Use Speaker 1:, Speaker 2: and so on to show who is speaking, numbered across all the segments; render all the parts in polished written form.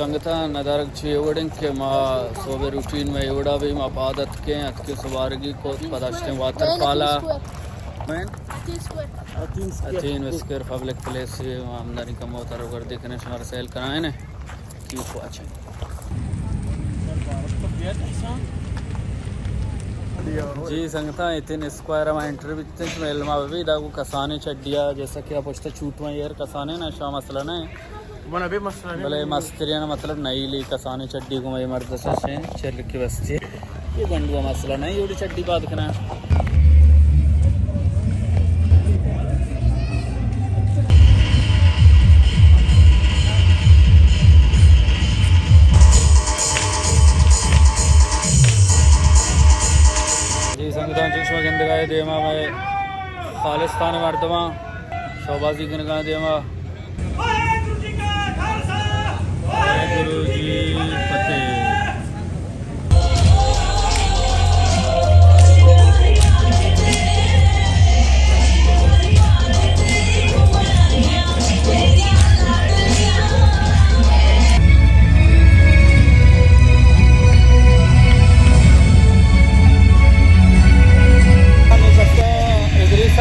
Speaker 1: संगता नदारक चेवड़न के मा सोबे रूटीन में एवड़ा भी मा पादत के अतके सवारगी को पदाश्ते वाटर पाला मैं 3 स्क्वायर पब्लिक प्लेस से आमदनी कम होता रोगर देखने शहर सेल कराए ने की अच्छा जी संगता 3 स्क्वायर में एंट्री बितने मेल मा भी दागु कसाने चड्डिया जैसा कि आप उससे छूटवा यार कसाने ना शा मसला ना
Speaker 2: मन अभी मसला नहीं
Speaker 1: भले मस्तिरिया मतलब नई ली कसाने चड्डी को मैं मर्द से चल के बस्ती ये गंडुआ मसला नहीं योड़ी चड्डी बात करना जी संगतान चश्मा गंदगाए देमा में खालिस्तान मर्दमा शोबाजी गनगा देमा गुरु जी फतेह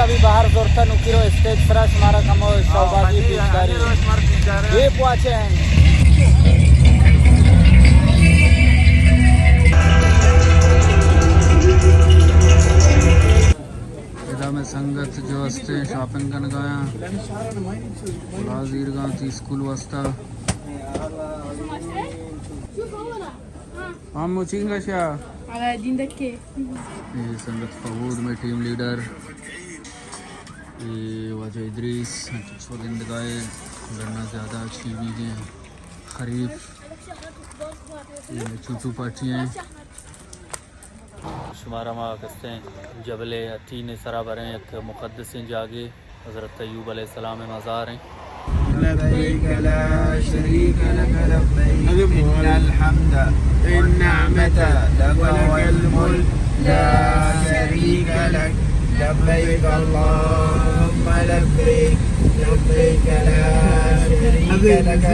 Speaker 1: भी बाहर जोरता नुकिरो स्टेज फ्रेश मारा कमो शौबागी पिचकारी ये पहुंचे हैं इधर में संगत जो वस्ते शॉपिंग करने गया राजीर गांव थी स्कूल वस्ता हम मुचिंग क्या
Speaker 3: दिन देख के
Speaker 1: ये संगत फहूद में टीम लीडर ये वजह इद्रीस चुस्वगिंद गाए गन्ना ज़्यादा अच्छी बीज हैं खरीफ ये चूचू पाटियाँ शुमारा माँ कस्ते हैं जबले तीन सराबर हैं एक मुक़द्दस हैं जागे हज़रत अय्यूब अलैहिस्सलाम में मज़ार हैं
Speaker 2: लब्बैक ला शरीक लक लब्बैक इन्नल हम्द वन्निअमत लक वल मुल्क ला शरीक लक लब्बैक अल्लाहुम्मा लब्बैक लब्बैक ला शरीक लक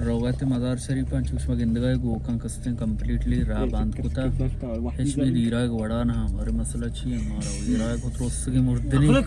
Speaker 1: रोगत मज़ार शरीफ चुष्मा गिंदगा गोकं कस्ते कंप्लीटली रा बांध कुता हिचमी दीरा वड़ा ना हमारे मसला छी हमारा दीरा को त्रोस की मुर्दे नहीं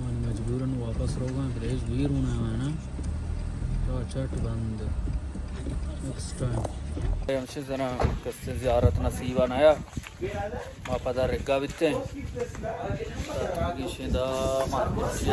Speaker 1: मन मजबूरन वापस रोगा ग्रेज वीर होना है ना तो चट बंद नेक्स्ट टाइम हमसे जना कस्ते ज़ियारत नसीबा नया वापदा रेगा बिते शिदा मार्केट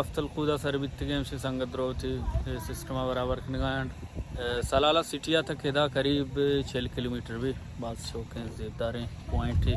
Speaker 1: अफ्तल खुदा सरबित के हमसे संगत रो थी सिस्टम बराबर निगाह सलाला सिटिया तक खेदा करीब 6 किलोमीटर भी बात शौकें ज़ेबदारें पॉइंट है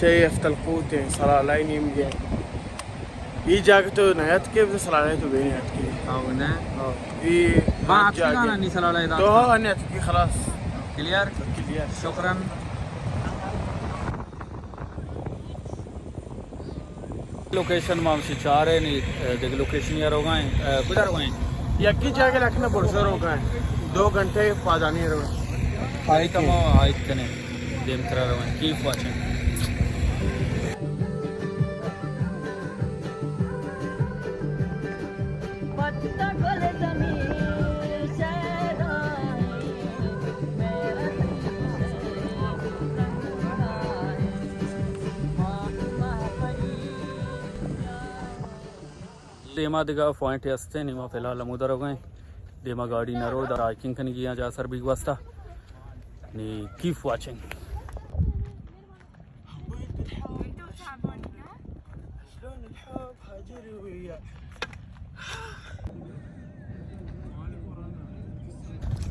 Speaker 2: चाहिए अफ्तल कूत है सलाह लाइन ये जगह तो नयत के भी सलाह तो बेने नयत के
Speaker 1: हाँ ना
Speaker 2: ये
Speaker 1: हाँ आपकी गाना नहीं सलाह इधर
Speaker 2: तो हाँ नयत की खलास
Speaker 1: क्लियर शुक्रन लोकेशन में हमसे चाह रहे नहीं देख लोकेशन यार होगा किधर होगा
Speaker 2: यकी जगह रखना पुरसर होगा 2 घंटे पाजानी रोड
Speaker 1: हाई कमा हाई कने देम करा रहा हूँ कीप वाचिंग देमा दिगा पॉइंट हस्ते नहीं वहाँ फिलहाल हम उधर हो गए देमा गाड़ी न रो उधर हाइकिंग करने की यहाँ जा सर बिग वास्ता नहीं कीप वाचिंग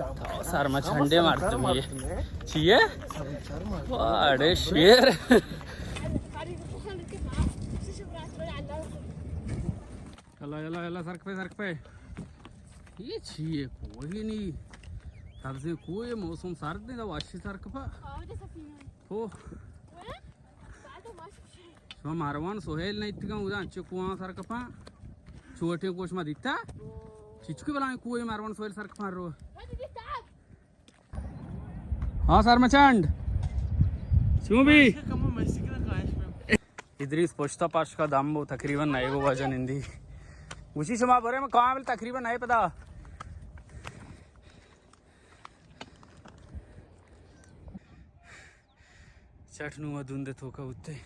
Speaker 1: था सारमा झंडे मारते हुए चाहिए वाड़े शेर चला चला चला सड़क पे ये चाहिए कोई नहीं सबसे कोई मौसम सर्द नहीं था वाशी सड़क पर हो सो मारवान सोहेल नहीं इतना उदा अच्छे कुआं सड़क पर छोटे कुछ मत दिखता चिचकी बला कुएं मारवान सोहेल सड़क पर रो हाँ सर मचंड क्यों भी इधर पोछता पाश का दाम वो तकरीबन नए को वजन हिंदी उसी समय भरे में कहाँ मिल तकरीबन नए पता चटनुआ धुंधे थोका उत्ते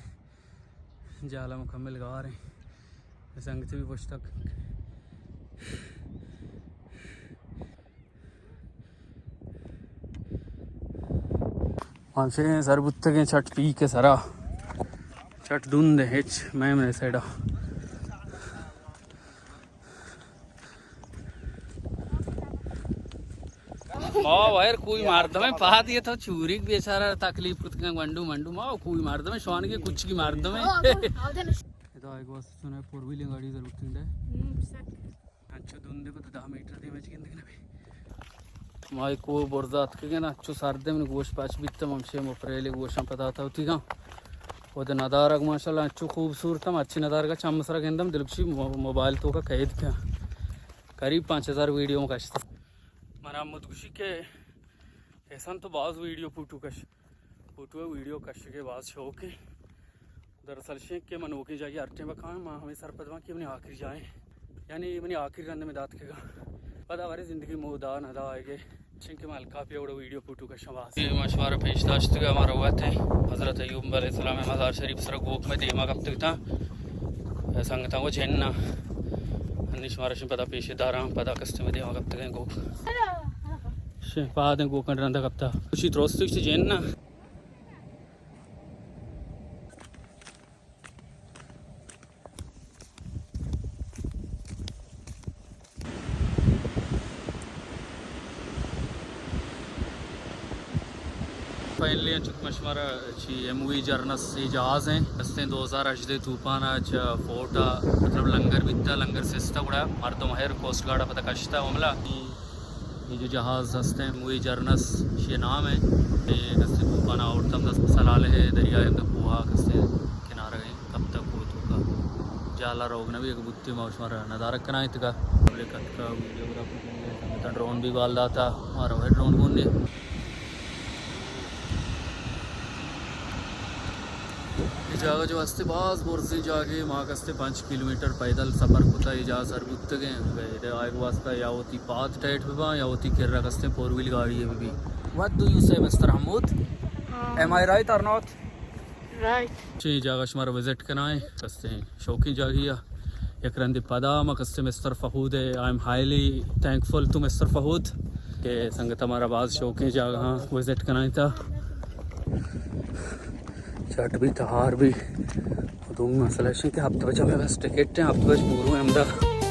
Speaker 1: जाला मुकम्मल गा रहे संग से भी पोछता हमसे सर बुत्ते के छट पी के सरा छट धुंध हेच मैं मेरे साइडा माँ वायर कोई मार दो मैं पा दिया था चूरी बेचारा तकलीफ कुछ मंडू मंडू माँ कोई मार दो मैं शॉन के कुछ की मार दो मैं तो एक बार सुना फोर व्हीलर गाड़ी जरूर ठीक है अच्छा धुंधे को तो 10 मीटर दे मैच किंदे ना माई को बोरदात के ना अच्छो सारदे में गोश पाच बित्ते ममशे मोपरेले गोशा पता था उठी का वो तो नदार माशाल्लाह अच्छो खूबसूरत अच्छी नदार का चमसरा केंदम दिलक्षी मोबाइल तो का कैद किया करीब 5000 वीडियो में कश मना मुदगुशी के ऐसा तो बाज वीडियो फोटो वीडियो कश के बाद शो के दरअसल शेख के मन होके जाइए अर्टे में कहाँ माँ हमें सरपदवा की अपने आखिरी जाए यानी मैंने आखिरी रंधे में दाँत केगा पता हमारी ज़िंदगी में उदा नदा आएगे शेख के माल काफ़ी बड़ा वीडियो फोटो का शवास मशवरा पेशदाश्त का हमारा हुआ थे हज़रत अय्यूब अलैहिस्सलाम मज़ार शरीफ सर गोक में देमा कब तक था संगता वो झेन्ना निशमारा पता पेशेदारा पता कस्ते में देमा कब तक गोक बाद गोकन रंधा कब था खुशी दोस्त से झेन्ना फाइनली मशवरा एमवी जर्नस ये जहाज़ हैं हस्ते 2008 तूफान फोटा मतलब लंगर बित्ता लंगर सिस्ता उड़ा मर्दम हेर कोस्ट गार्ड पता कश्ता हमला ये जो जहाज़ हस्ते एमवी जर्नस ये नाम है ये हस्ते तूफान और तम सलाल है दरिया पुहा हस्ते किनारा गए कब तक वो तो जाला रोग ने भी एक बुत्ती मशवरा नदारक का नाइट का वीडियोग्राफी ड्रोन भी बाल था और वह ड्रोन कौन जगह जो हस्ते बास बोर से जाके वहाँ कस्ते 5 किलोमीटर पैदल सफ़र होता है जहाँ सर बुत गए आगे वास्ता या होती पाथ टाइट हुआ या होती किर्रा कस्ते 4 व्हील गाड़ी है भी व्हाट डू यू से मिस्टर हमूद एम आई राइट और नॉट राइट ची जगह हमारा विजिट करना है कस्ते शौकी जागिया एक रंदे पदा म कस्ते मिस्टर फहूद है I am highly thankful to mister Fahud के संगत हमारा बाज शौकी जगह विजिट करना था चट भी तहार भी दूंगा सलेशन के हफ्ते बचा मैं बस टिकट हैं हफ्ते बच पूरा अहमदा